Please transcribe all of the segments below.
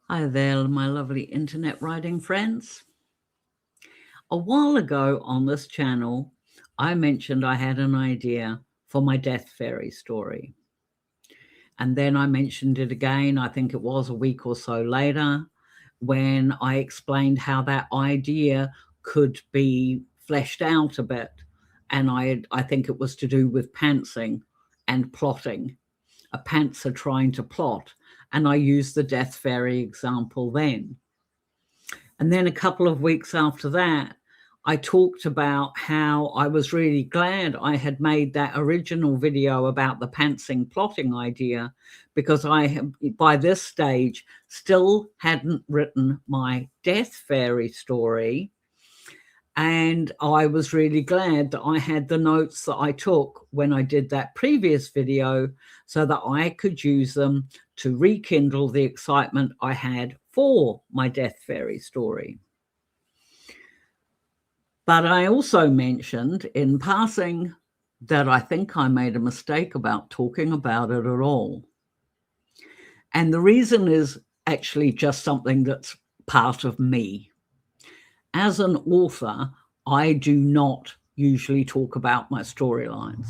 Hi there, my lovely internet writing friends. A while ago on this channel, I mentioned I had an idea for my Death Fairy story. And then I mentioned it again, I think it was a week or so later, when I explained how that idea could be fleshed out a bit. And I think it was to do with pantsing and plotting. A pantser trying to plot. And I used the Death Fairy example then. And then a couple of weeks after that, I talked about how I was really glad I had made that original video about the pantsing plotting idea, because I, by this stage, still hadn't written my Death Fairy story. And I was really glad that I had the notes that I took when I did that previous video so that I could use them to rekindle the excitement I had for my Death Fairy story. But I also mentioned in passing that I think I made a mistake about talking about it at all. And the reason is actually just something that's part of me. As an author, I do not usually talk about my storylines.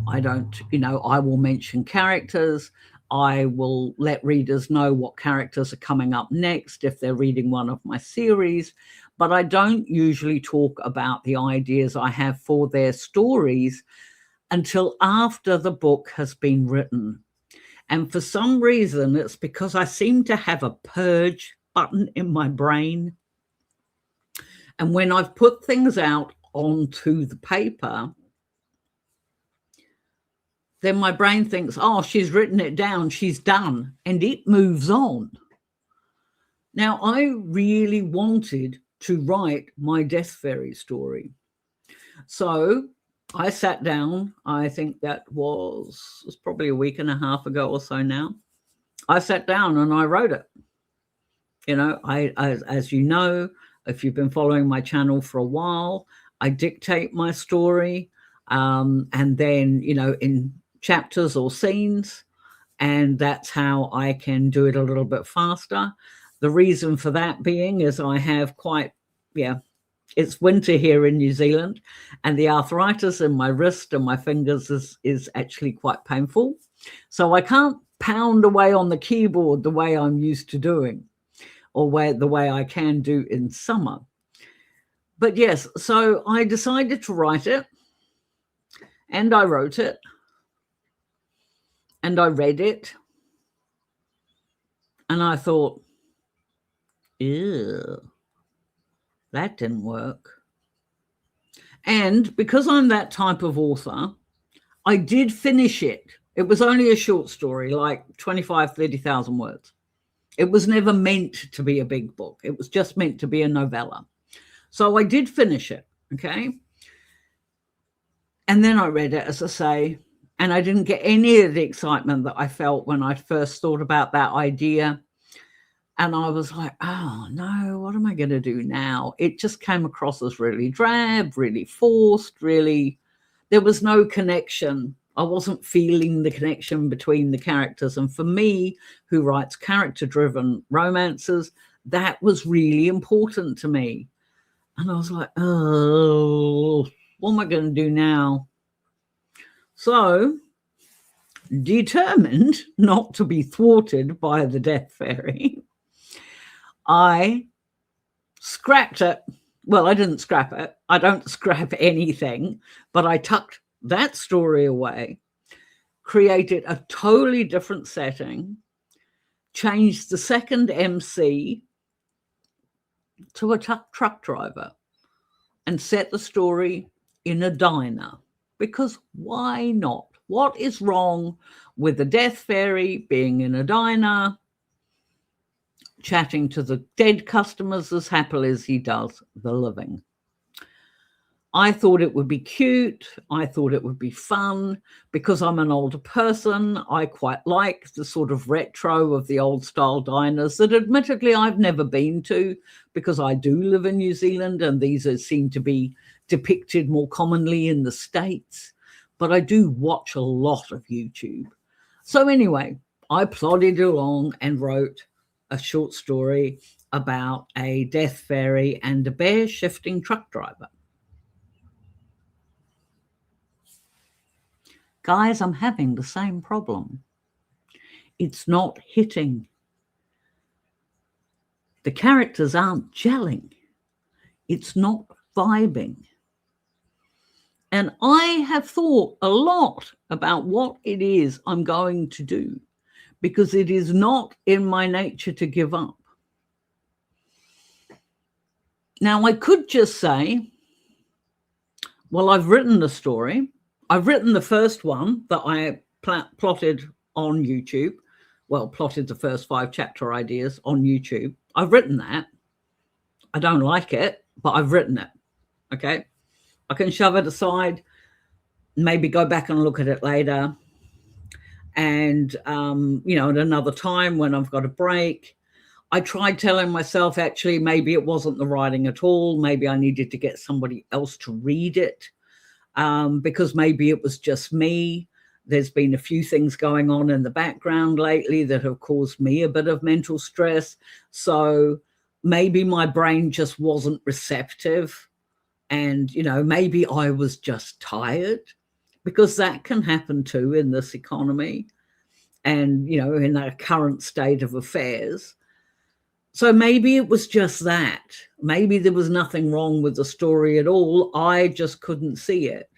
I don't, I will mention characters. I will let readers know what characters are coming up next if they're reading one of my series, but I don't usually talk about the ideas I have for their stories until after the book has been written. And for some reason, it's because I seem to have a purge button in my brain. And when I've put things out onto the paper, then my brain thinks, oh, she's written it down, she's done, and it moves on. Now, I really wanted to write my Death Fairy story. So I sat down, I think that was probably a week and a half ago or so now. I sat down and I wrote it. As you know, if you've been following my channel for a while, I dictate my story and then, in chapters or scenes, and that's how I can do it a little bit faster. The reason for that being is I have it's winter here in New Zealand, and the arthritis in my wrist and my fingers is actually quite painful. So I can't pound away on the keyboard the way I'm used to doing, or the way I can do in summer. But yes, so I decided to write it, and I wrote it, and I read it, and I thought, ew, that didn't work. And because I'm that type of author, I did finish it. It was only a short story, like 25, 30,000 words. It was never meant to be a big book. It was just meant to be a novella. So I did finish it, okay? And then I read it, as I say, and I didn't get any of the excitement that I felt when I first thought about that idea. And I was like, oh, no, what am I going to do now? It just came across as really drab, really forced, really, there was no connection. I wasn't feeling the connection between the characters. And for me, who writes character-driven romances, that was really important to me. And I was like, oh, what am I going to do now? So, determined not to be thwarted by the Death Fairy, I scrapped it. Well, I didn't scrap it. I don't scrap anything, but I tucked that story away, created a totally different setting, changed the second MC to a truck driver, and set the story in a diner. Because why not? What is wrong with the Death Fairy being in a diner, chatting to the dead customers as happily as he does the living? I thought it would be cute. I thought it would be fun. Because I'm an older person, I quite like the sort of retro of the old style diners that admittedly I've never been to, because I do live in New Zealand and these seem to be depicted more commonly in the States. But I do watch a lot of YouTube. So anyway, I plodded along and wrote a short story about a death fairy and a bear shifting truck driver. Guys, I'm having the same problem. It's not hitting. The characters aren't gelling. It's not vibing. And I have thought a lot about what it is I'm going to do, because it is not in my nature to give up. Now, I could just say, well, I've written the story. I've written the first one that I plotted on YouTube. Well, plotted the first 5 chapter ideas on YouTube. I've written that. I don't like it, but I've written it. Okay. I can shove it aside, maybe go back and look at it later. And, at another time when I've got a break, I tried telling myself, actually, maybe it wasn't the writing at all. Maybe I needed to get somebody else to read it, because maybe it was just me. There's been a few things going on in the background lately that have caused me a bit of mental stress. So maybe my brain just wasn't receptive. And, maybe I was just tired, because that can happen too in this economy and, in our current state of affairs. So maybe it was just that. Maybe there was nothing wrong with the story at all. I just couldn't see it.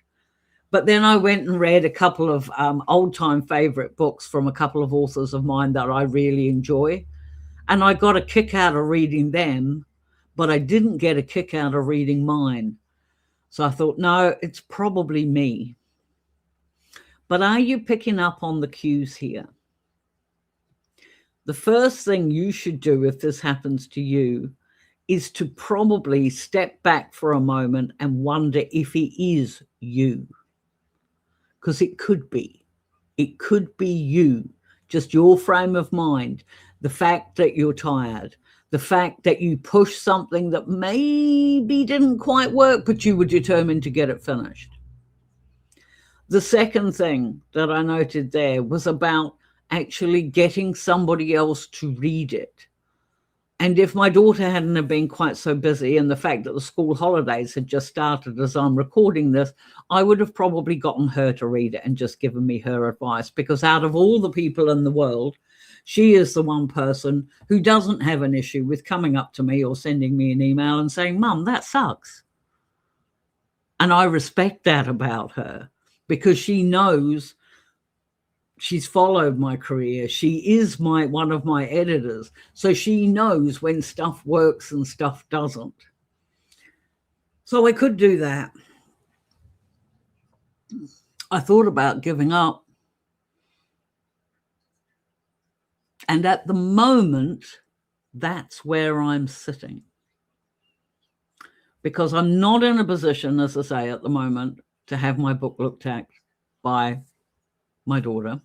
But then I went and read a couple of old-time favorite books from a couple of authors of mine that I really enjoy. And I got a kick out of reading them, but I didn't get a kick out of reading mine. So I thought, no, it's probably me. But are you picking up on the cues here? The first thing you should do if this happens to you is to probably step back for a moment and wonder if it is you. Because it could be. It could be you, just your frame of mind, the fact that you're tired, the fact that you pushed something that maybe didn't quite work, but you were determined to get it finished. The second thing that I noted there was about actually getting somebody else to read it. And if my daughter hadn't have been quite so busy, and the fact that the school holidays had just started as I'm recording this, I would have probably gotten her to read it and just given me her advice, because out of all the people in the world, she is the one person who doesn't have an issue with coming up to me or sending me an email and saying, Mum, that sucks. And I respect that about her, because she knows she's followed my career. She is one of my editors. So she knows when stuff works and stuff doesn't. So I could do that. I thought about giving up. And at the moment, that's where I'm sitting. Because I'm not in a position, as I say, at the moment, to have my book looked at by my daughter.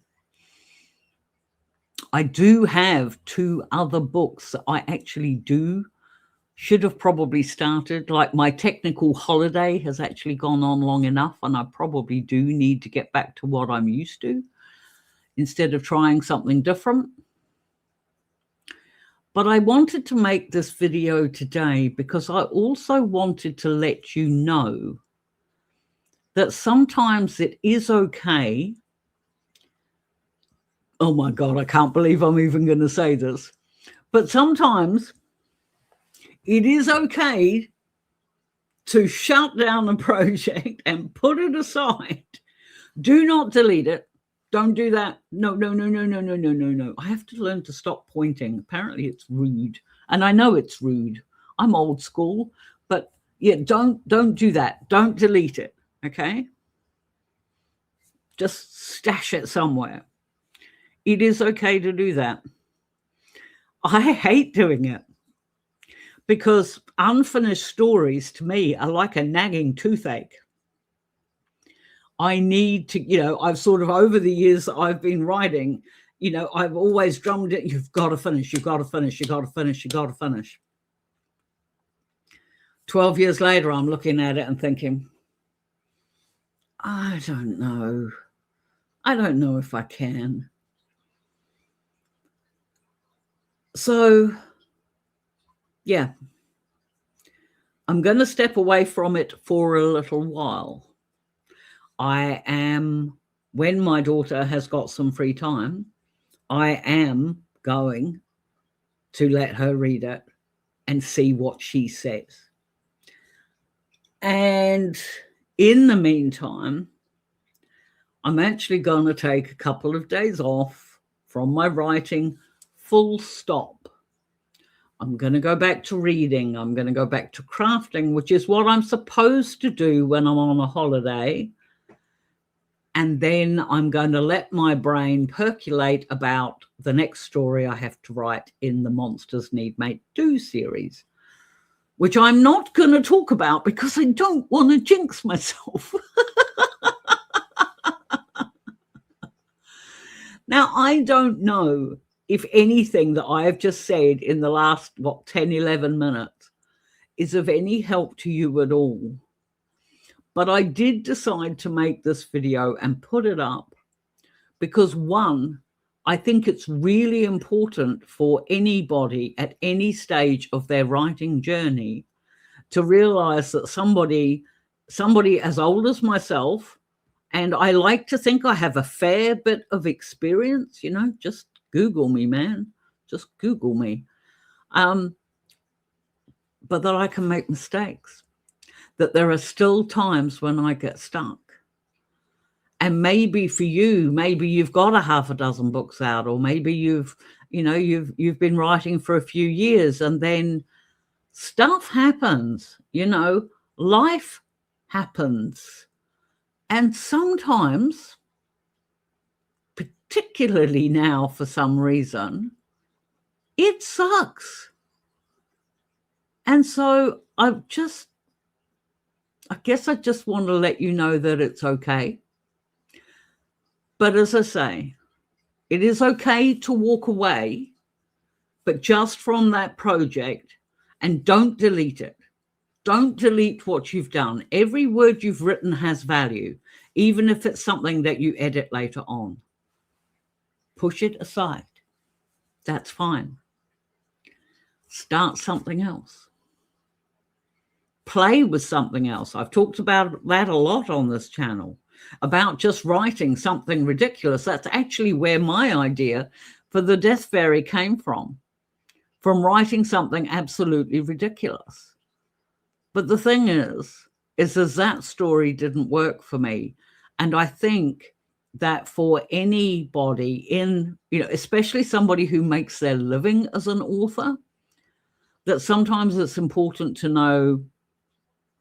I do have 2 other books that I actually should have probably started. Like, my technical holiday has actually gone on long enough, and I probably do need to get back to what I'm used to instead of trying something different. But I wanted to make this video today because I also wanted to let you know that sometimes it is okay. Oh my God, I can't believe I'm even going to say this. But sometimes it is okay to shut down a project and put it aside. Do not delete it. Don't do that. No. I have to learn to stop pointing. Apparently it's rude. And I know it's rude. I'm old school. But yeah, don't do that. Don't delete it. Okay? Just stash it somewhere. It is okay to do that. I hate doing it, because unfinished stories to me are like a nagging toothache. I need to, I've sort of, over the years that I've been writing, I've always drummed it. You've got to finish, you've got to finish, you've got to finish, you've got to finish. 12 years later, I'm looking at it and thinking, I don't know. I don't know if I can. So, yeah, I'm going to step away from it for a little while. I am, when my daughter has got some free time, I am going to let her read it and see what she says. And in the meantime, I'm actually going to take a couple of days off from my writing, full stop. I'm going to go back to reading. I'm going to go back to crafting, which is what I'm supposed to do when I'm on a holiday. And then I'm going to let my brain percolate about the next story I have to write in the Monsters Need Mate Do series, which I'm not going to talk about because I don't want to jinx myself. Now, I don't know if anything that I have just said in the last, 10, 11 minutes is of any help to you at all. But I did decide to make this video and put it up because, one, I think it's really important for anybody at any stage of their writing journey to realize that somebody as old as myself, and I like to think I have a fair bit of experience, just Google me, man, just Google me. But that I can make mistakes, that there are still times when I get stuck. And maybe for you, maybe you've got a half a dozen books out, or maybe you've been writing for a few years, and then stuff happens, life happens. And sometimes, particularly now for some reason, it sucks. And so I guess I just want to let you know that it's okay. But as I say, it is okay to walk away, but just from that project, and don't delete it. Don't delete what you've done. Every word you've written has value, even if it's something that you edit later on. Push it aside. That's fine. Start something else. Play with something else. I've talked about that a lot on this channel, about just writing something ridiculous. That's actually where my idea for the Death Fairy came from writing something absolutely ridiculous. But the thing is that story didn't work for me. And I think that for anybody especially somebody who makes their living as an author, that sometimes it's important to know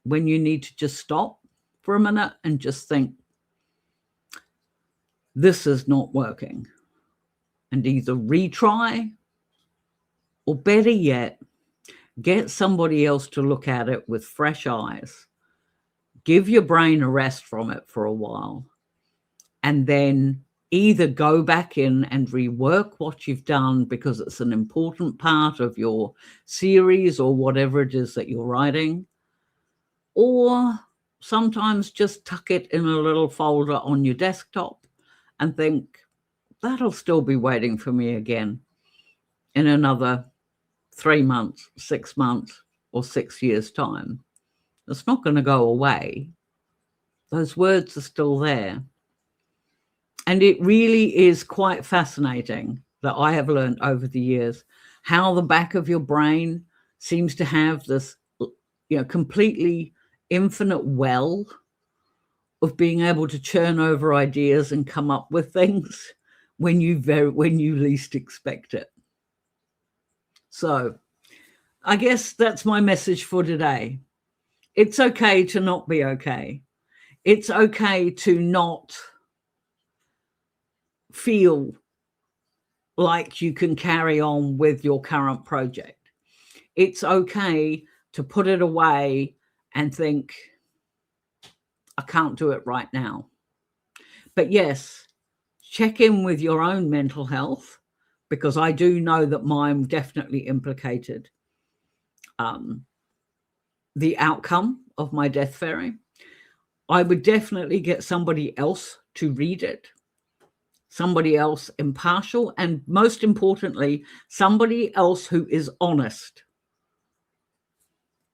when you need to just stop for a minute and just think, this is not working, and either retry, or better yet, get somebody else to look at it with fresh eyes. Give your brain a rest from it for a while, and then either go back in and rework what you've done because it's an important part of your series or whatever it is that you're writing, or sometimes just tuck it in a little folder on your desktop and think, that'll still be waiting for me again in another 3 months, 6 months, or 6 years' time. It's not going to go away. Those words are still there. And it really is quite fascinating that I have learned over the years how the back of your brain seems to have this, completely infinite well of being able to churn over ideas and come up with things when you least expect it. So I guess that's my message for today. It's okay to not be okay. It's okay to not feel like you can carry on with your current project. It's okay to put it away and think, I can't do it right now. But yes, check in with your own mental health, because I do know that mine definitely implicated the outcome of my Death Fairy. I would definitely get somebody else to read it somebody else impartial, and most importantly, somebody else who is honest.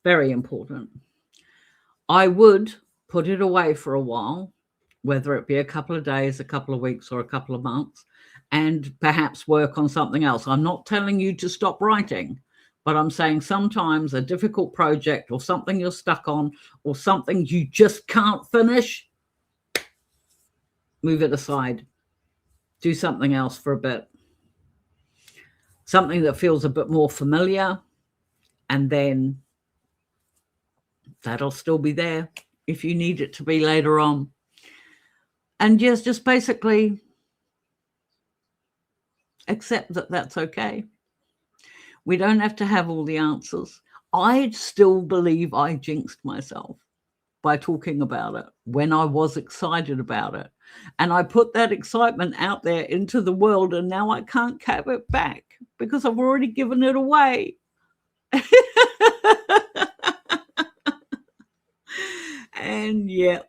Very important. I would put it away for a while, whether it be a couple of days, a couple of weeks, or a couple of months, and perhaps work on something else. I'm not telling you to stop writing, but I'm saying sometimes a difficult project or something you're stuck on or something you just can't finish, move it aside. Do something else for a bit. Something that feels a bit more familiar, and then that'll still be there if you need it to be later on. And yes, just basically accept that that's okay. We don't have to have all the answers. I still believe I jinxed myself by talking about it when I was excited about it. And I put that excitement out there into the world, and now I can't have it back because I've already given it away. And yeah,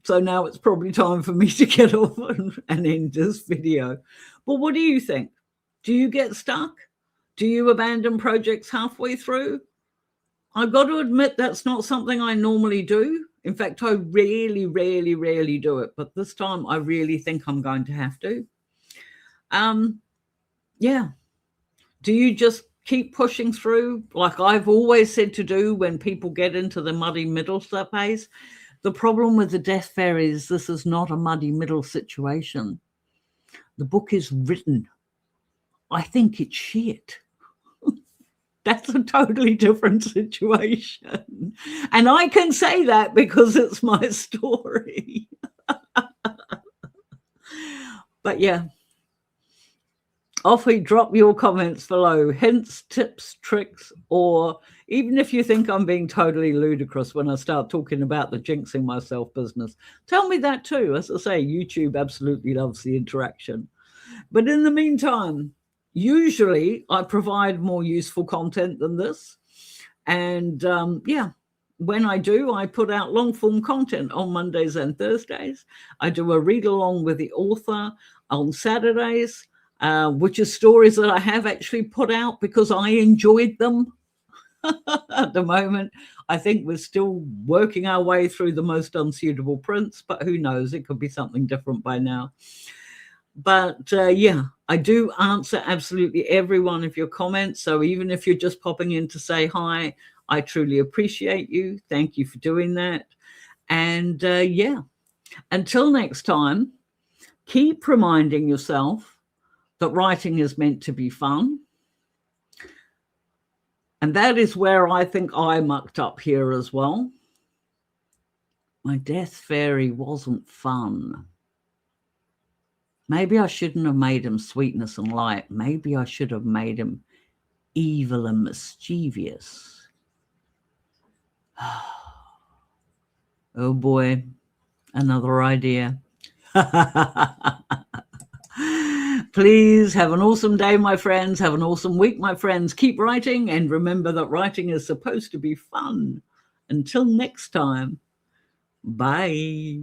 so now it's probably time for me to get off and end this video. But what do you think? Do you get stuck? Do you abandon projects halfway through? I've got to admit that's not something I normally do. In fact, I really, really, rarely do it. But this time I really think I'm going to have to. Yeah. Do you just keep pushing through like I've always said to do when people get into the muddy middle phase? The problem with the death fairy is this is not a muddy middle situation. The book is written. I think it's shit. That's a totally different situation. And I can say that because it's my story. But yeah, Offie, drop your comments below, hints, tips, tricks, or even if you think I'm being totally ludicrous when I start talking about the jinxing myself business, tell me that too. As I say, YouTube absolutely loves the interaction. But in the meantime, usually I provide more useful content than this. And yeah, when I do, I put out long form content on Mondays and Thursdays. I do a read along with the author on Saturdays, which is stories that I have actually put out because I enjoyed them. At the moment, I think we're still working our way through the most unsuitable prints, but who knows, it could be something different by now. But yeah, I do answer absolutely every one of your comments. So even if you're just popping in to say hi, I truly appreciate you. Thank you for doing that. And yeah, until next time, keep reminding yourself that writing is meant to be fun. And that is where I think I mucked up here as well. My death fairy wasn't fun. Maybe I shouldn't have made him sweetness and light. Maybe I should have made him evil and mischievous. Oh boy, another idea. Please have an awesome day, my friends. Have an awesome week, my friends. Keep writing, and remember that writing is supposed to be fun. Until next time, bye.